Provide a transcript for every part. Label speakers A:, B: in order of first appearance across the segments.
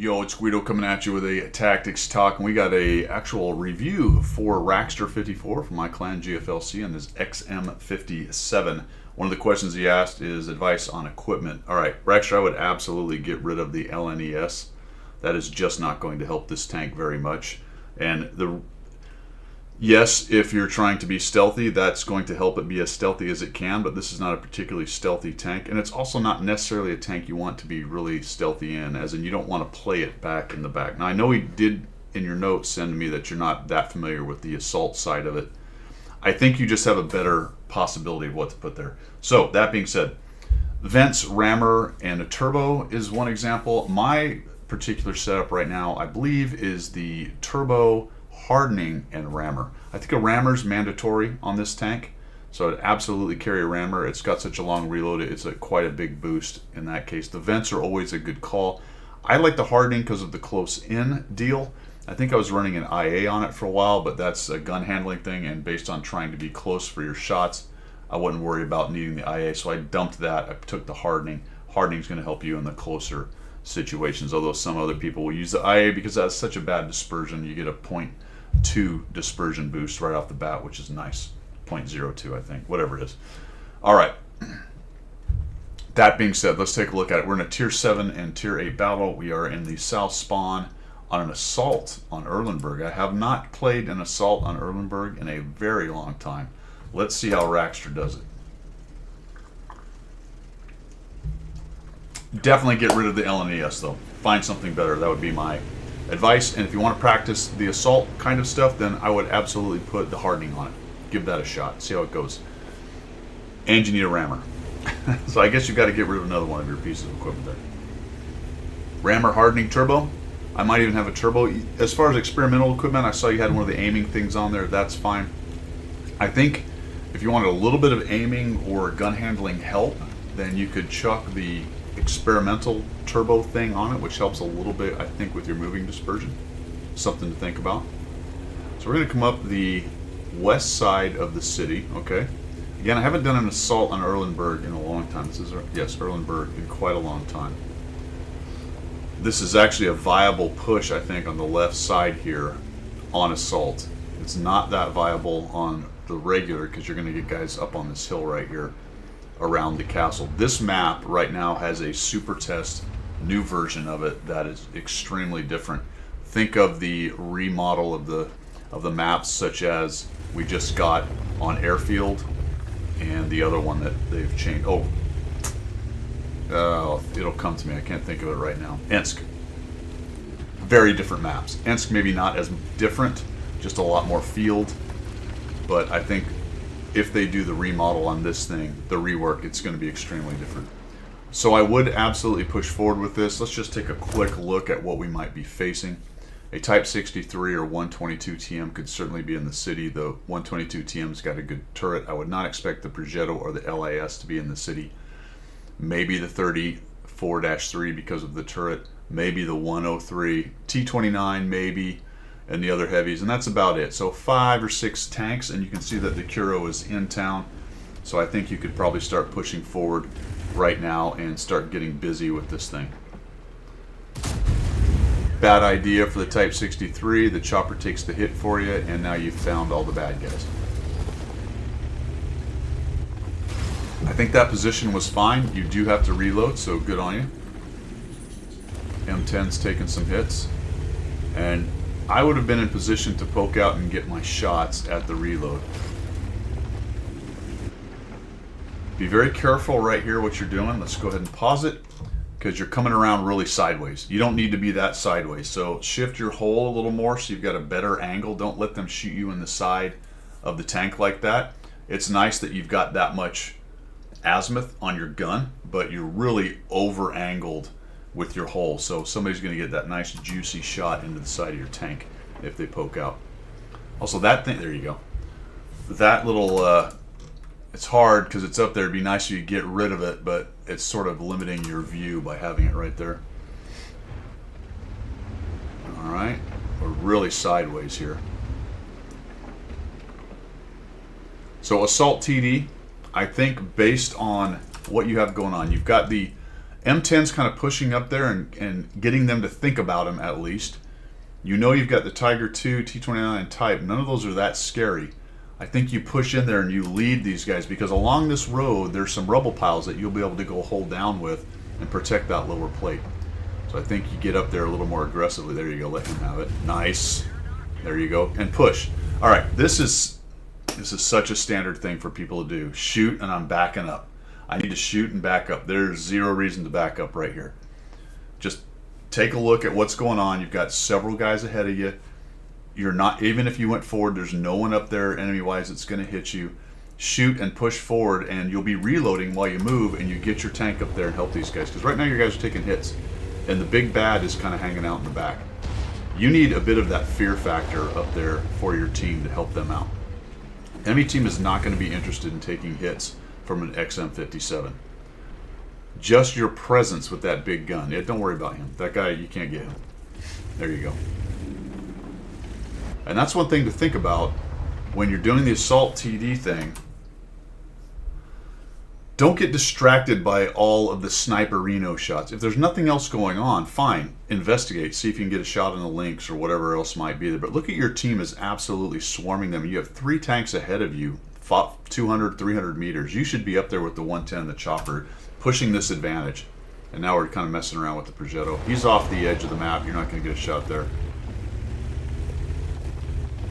A: Yo, it's Guido coming at you with a tactics talk, and we got a actual review for Rackster54 from my clan GFLC and his XM57. One of the questions he asked is advice on equipment. All right, Rackster, I would absolutely get rid of the LNES. That is just not going to help this tank very much. And yes, if you're trying to be stealthy, that's going to help it be as stealthy as it can, but this is not a particularly stealthy tank, and it's also not necessarily a tank you want to be really stealthy in, as in you don't want to play it back in the back. Now, I know he did in your notes send me that you're not that familiar with the assault side of it. I think you just have a better possibility of what to put there. So, that being said, vents, rammer, and a turbo is one example. My particular setup right now, I believe, is the turbo, hardening, and rammer. I think a rammer is mandatory on this tank, so I'd absolutely carry a rammer. It's got such a long reload, it's quite a big boost in that case. The vents are always a good call. I like the hardening because of the close-in deal. I think I was running an IA on it for a while, but that's a gun handling thing, and based on trying to be close for your shots, I wouldn't worry about needing the IA, so I dumped that. I took the hardening. Hardening is going to help you in the closer situations, although some other people will use the IA because that's such a bad dispersion. You get a 0.2 dispersion boost right off the bat, which is nice. 0.02, I think, whatever it is. All right. That being said, let's take a look at it. We're in a Tier 7 and Tier 8 battle. We are in the South Spawn on an assault on Erlenberg. I have not played an assault on Erlenberg in a very long time. Let's see how Rackster does it. Definitely get rid of the LNES though. Find something better. That would be my advice. And if you want to practice the assault kind of stuff, then I would absolutely put the hardening on it. Give that a shot. See how it goes. And you need a rammer. So I guess you've got to get rid of another one of your pieces of equipment there. Rammer, hardening, turbo. I might even have a turbo. As far as experimental equipment, I saw you had one of the aiming things on there. That's fine. I think if you wanted a little bit of aiming or gun handling help, then you could chuck the experimental turbo thing on it, which helps a little bit, I think, with your moving dispersion. Something to think about. So we're going to come up the west side of the city. Okay. Again, I haven't done an assault on Erlenberg in a long time. This is, yes, Erlenberg in quite a long time. This is actually a viable push, I think, on the left side here on assault. It's not that viable on the regular because you're going to get guys up on this hill right here around the castle. This map right now has a super test new version of it that is extremely different. Think of the remodel of the maps, such as we just got on Airfield and the other one that they've changed. It'll come to me. I can't think of it right now. Ensk. Very different maps. Ensk maybe not as different, just a lot more field, but I think if they do the remodel on this thing, the rework, it's going to be extremely different. So I would absolutely push forward with this. Let's just take a quick look at what we might be facing. A Type 63 or 122 TM could certainly be in the city. The 122 TM's got a good turret. I would not expect the Progetto or the LAS to be in the city. Maybe the 34-3 because of the turret. Maybe the 103. T29 maybe. And the other heavies, and that's about it. So 5 or 6 tanks, and you can see that the Kuro is in town. So I think you could probably start pushing forward right now and start getting busy with this thing. Bad idea for the Type 63. The chopper takes the hit for you, and now you've found all the bad guys. I think that position was fine. You do have to reload, so good on you. M10's taking some hits, and I would have been in position to poke out and get my shots at the reload. Be very careful right here what you're doing. Let's go ahead and pause it because you're coming around really sideways. You don't need to be that sideways. So shift your hole a little more so you've got a better angle. Don't let them shoot you in the side of the tank like that. It's nice that you've got that much azimuth on your gun, but you're really over angled with your hole, so somebody's going to get that nice juicy shot into the side of your tank if they poke out. Also, that thing, there you go. That little, it's hard because it's up there. It'd be nice if you get rid of it, but it's sort of limiting your view by having it right there. All right, we're really sideways here. So assault TD, I think based on what you have going on, you've got the M10's kind of pushing up there and getting them to think about him at least. You know you've got the Tiger II, T-29 type. None of those are that scary. I think you push in there and you lead these guys, because along this road there's some rubble piles that you'll be able to go hold down with and protect that lower plate. So I think you get up there a little more aggressively. There you go. Let him have it. Nice. There you go. And push. All right. This is such a standard thing for people to do. Shoot, and I'm backing up. I need to shoot and back up. There's zero reason to back up right here. Just take a look at what's going on. You've got several guys ahead of you. You're not, even if you went forward, there's no one up there enemy-wise that's going to hit you. Shoot and push forward, and you'll be reloading while you move, and you get your tank up there and help these guys. Because right now your guys are taking hits, and the big bad is kind of hanging out in the back. You need a bit of that fear factor up there for your team to help them out. Enemy team is not going to be interested in taking hits from an XM57. Just your presence with that big gun. Yeah, don't worry about him. That guy, you can't get him. There you go. And that's one thing to think about when you're doing the assault TD thing. Don't get distracted by all of the sniperino shots. If there's nothing else going on, fine. Investigate. See if you can get a shot on the links or whatever else might be there. But look at your team as absolutely swarming them. You have 3 tanks ahead of you, 200, 300 meters. You should be up there with the 110, the chopper, pushing this advantage. And now we're kind of messing around with the Progetto. He's off the edge of the map. You're not going to get a shot there.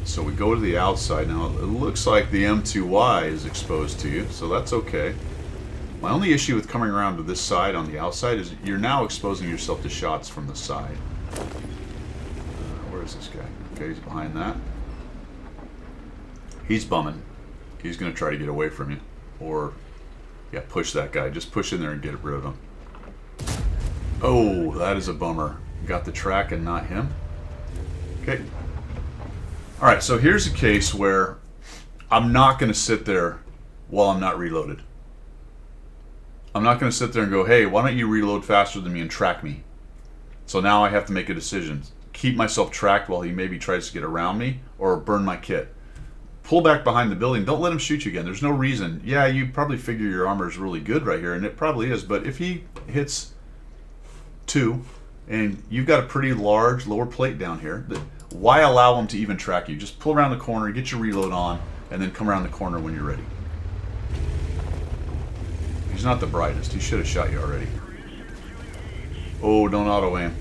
A: So we go to the outside now. It looks like the M2Y is exposed to you, so that's okay. My only issue with coming around to this side on the outside is you're now exposing yourself to shots from the side. Where is this guy? Okay, he's behind that. He's bumming. He's going to try to get away from you. Or, yeah, push that guy. Just push in there and get rid of him. Oh, that is a bummer. Got the track and not him. Okay. Alright, so here's a case where I'm not going to sit there while I'm not reloaded. I'm not going to sit there and go, hey, why don't you reload faster than me and track me? So now I have to make a decision. Keep myself tracked while he maybe tries to get around me, or burn my kit. Pull back behind the building. Don't let him shoot you again. There's no reason. Yeah, you probably figure your armor is really good right here, and it probably is, but if he hits 2, and you've got a pretty large lower plate down here, why allow him to even track you? Just pull around the corner, get your reload on, and then come around the corner when you're ready. He's not the brightest. He should have shot you already. Oh, don't auto aim.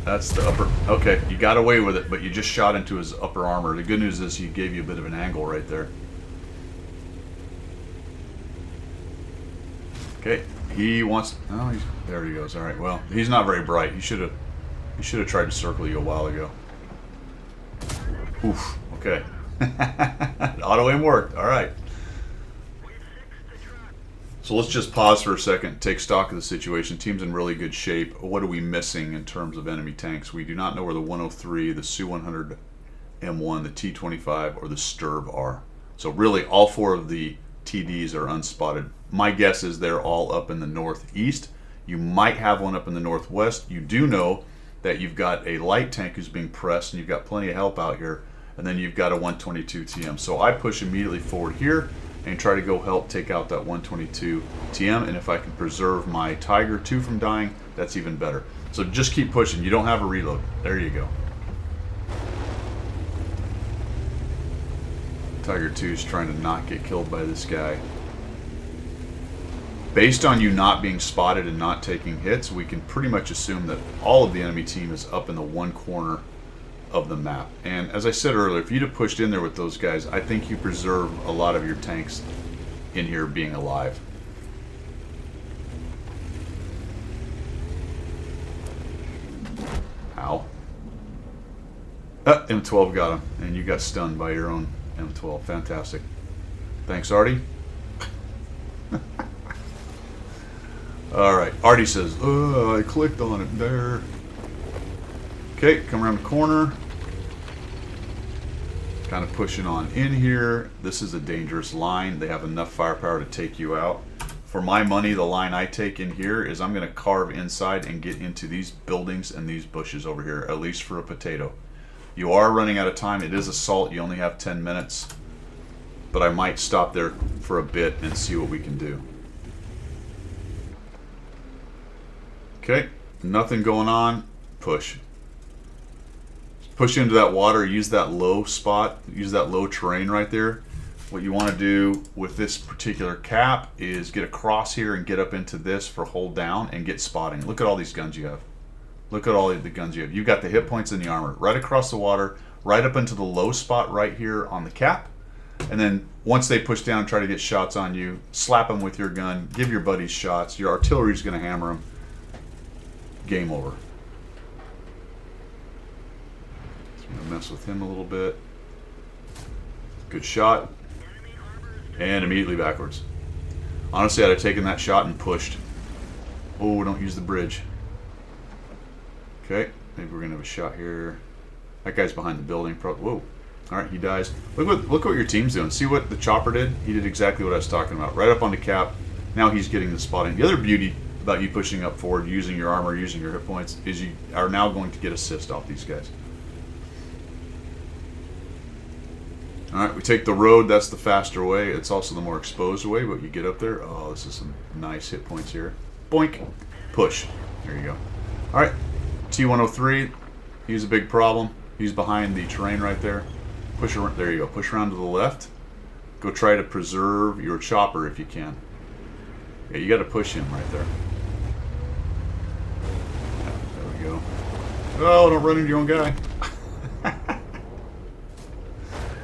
A: That's the upper. Okay, you got away with it, but you just shot into his upper armor. The good news is he gave you a bit of an angle right there. Okay, he wants. Oh, there he goes. All right. Well, he's not very bright. He should have tried to circle you a while ago. Oof. Okay. Auto aim worked. All right. So let's just pause for a second, take stock of the situation. Team's in really good shape. What are we missing in terms of enemy tanks? We do not know where the 103, the Su-100 M1, the T-25, or the Sturb are. So really, all 4 of the TDs are unspotted. My guess is they're all up in the northeast. You might have one up in the northwest. You do know that you've got a light tank who's being pressed, and you've got plenty of help out here. And then you've got a 122 TM. So I push immediately forward here and try to go help take out that 122 TM, and if I can preserve my Tiger II from dying, that's even better. So just keep pushing. You don't have a reload. There you go. Tiger II is trying to not get killed by this guy. Based on you not being spotted and not taking hits, we can pretty much assume that all of the enemy team is up in the one corner of the map. And as I said earlier, if you'd have pushed in there with those guys, I think you preserve a lot of your tanks in here being alive. Ow. M12 got him, and you got stunned by your own M12. Fantastic. Thanks, Artie. Alright, Artie says, I clicked on it there. Okay, come around the corner. Kind of pushing on in here. This is a dangerous line. They have enough firepower to take you out. For my money, the line I take in here is I'm going to carve inside and get into these buildings and these bushes over here, at least for a potato. You are running out of time. It is assault. You only have 10 minutes. But I might stop there for a bit and see what we can do. Okay, nothing going on. Push. Push into that water, use that low spot, use that low terrain right there. What you want to do with this particular cap is get across here and get up into this for hold down and get spotting. Look at all these guns you have. Look at all the guns you have. You've got the hit points and the armor right across the water, right up into the low spot right here on the cap. And then once they push down and try to get shots on you, slap them with your gun, give your buddies shots. Your artillery's going to hammer them. Game over. I'm going to mess with him a little bit. Good shot. And immediately backwards. Honestly, I'd have taken that shot and pushed. Oh, don't use the bridge. Okay, maybe we're going to have a shot here. That guy's behind the building. Whoa. All right, he dies. Look what your team's doing. See what the chopper did? He did exactly what I was talking about. Right up on the cap. Now he's getting the spotting. The other beauty about you pushing up forward, using your armor, using your hit points, is you are now going to get assist off these guys. All right, we take the road. That's the faster way. It's also the more exposed way, but you get up there. Oh, this is some nice hit points here. Boink. Push. There you go. All right, T-103. He's a big problem. He's behind the terrain right there. Push around. There you go. Push around to the left. Go try to preserve your chopper if you can. Yeah, you got to push him right there. Yeah, there we go. Oh, don't run into your own guy.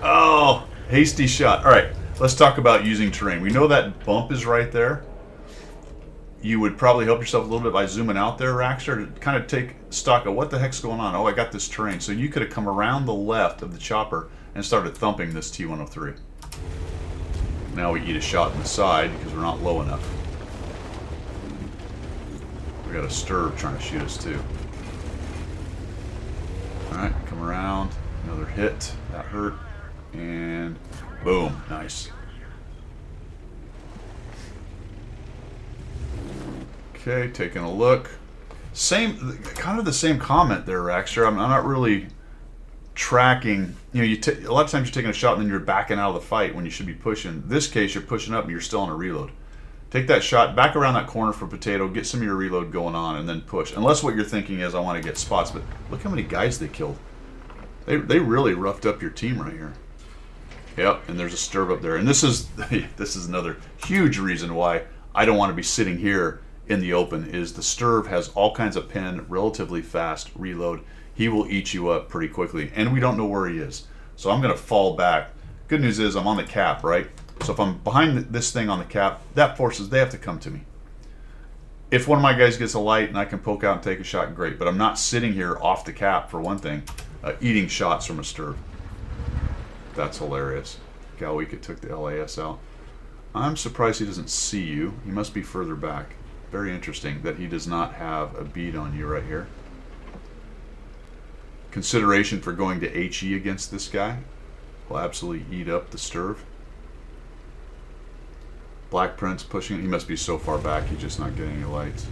A: Oh, hasty shot. All right, let's talk about using terrain. We know that bump is right there. You would probably help yourself a little bit by zooming out there, Rackster, to kind of take stock of what the heck's going on. Oh, I got this terrain. So you could have come around the left of the chopper and started thumping this T-103. Now we eat a shot in the side because we're not low enough. We got a Sturb trying to shoot us too. All right, come around. Another hit. That hurt. And boom. Nice. Okay, taking a look. Kind of the same comment there, Rackster. I'm not really tracking. You know, a lot of times you're taking a shot and then you're backing out of the fight when you should be pushing. In this case, you're pushing up and you're still on a reload. Take that shot, back around that corner for Potato, get some of your reload going on, and then push. Unless what you're thinking is, I want to get spots. But look how many guys they killed. They really roughed up your team right here. Yep, and there's a Sturb up there. And this is another huge reason why I don't want to be sitting here in the open, is the Sturb has all kinds of pen, relatively fast reload. He will eat you up pretty quickly, and we don't know where he is. So I'm going to fall back. Good news is I'm on the cap, right? So if I'm behind this thing on the cap, that forces, they have to come to me. If one of my guys gets a light and I can poke out and take a shot, great. But I'm not sitting here off the cap, for one thing, eating shots from a Sturb. That's hilarious. Galweek took the LAS out. I'm surprised he doesn't see you. He must be further back. Very interesting that he does not have a bead on you right here. Consideration for going to HE against this guy. Will absolutely eat up the Sturb. Black Prince pushing it. He must be so far back he's just not getting any lights.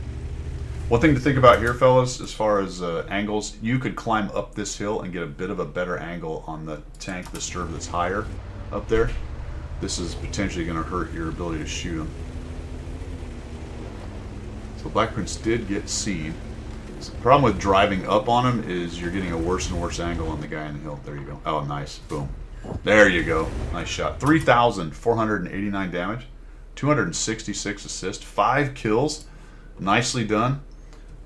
A: One thing to think about here, fellas, as far as angles, you could climb up this hill and get a bit of a better angle on the tank, the Sturb that's higher up there. This is potentially going to hurt your ability to shoot him. So Black Prince did get seen. So the problem with driving up on him is you're getting a worse and worse angle on the guy in the hill. There you go. Oh, nice. Boom. There you go. Nice shot. 3,489 damage. 266 assists. 5 kills. Nicely done.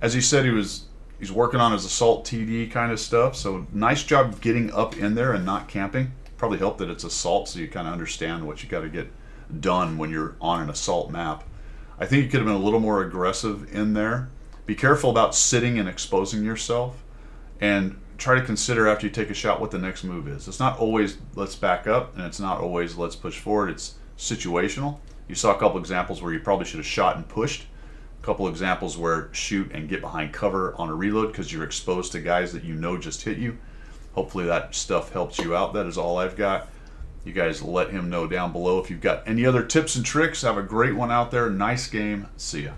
A: As he said, he's working on his assault TD kind of stuff. So nice job getting up in there and not camping. Probably helped that it's assault, so you kind of understand what you got to get done when you're on an assault map. I think you could have been a little more aggressive in there. Be careful about sitting and exposing yourself, and try to consider after you take a shot what the next move is. It's not always let's back up, and it's not always let's push forward. It's situational. You saw a couple examples where you probably should have shot and pushed. A couple examples where shoot and get behind cover on a reload because you're exposed to guys that you know just hit you. Hopefully that stuff helps you out. That is all I've got. You guys let him know down below if you've got any other tips and tricks. Have a great one out there. Nice game. See ya.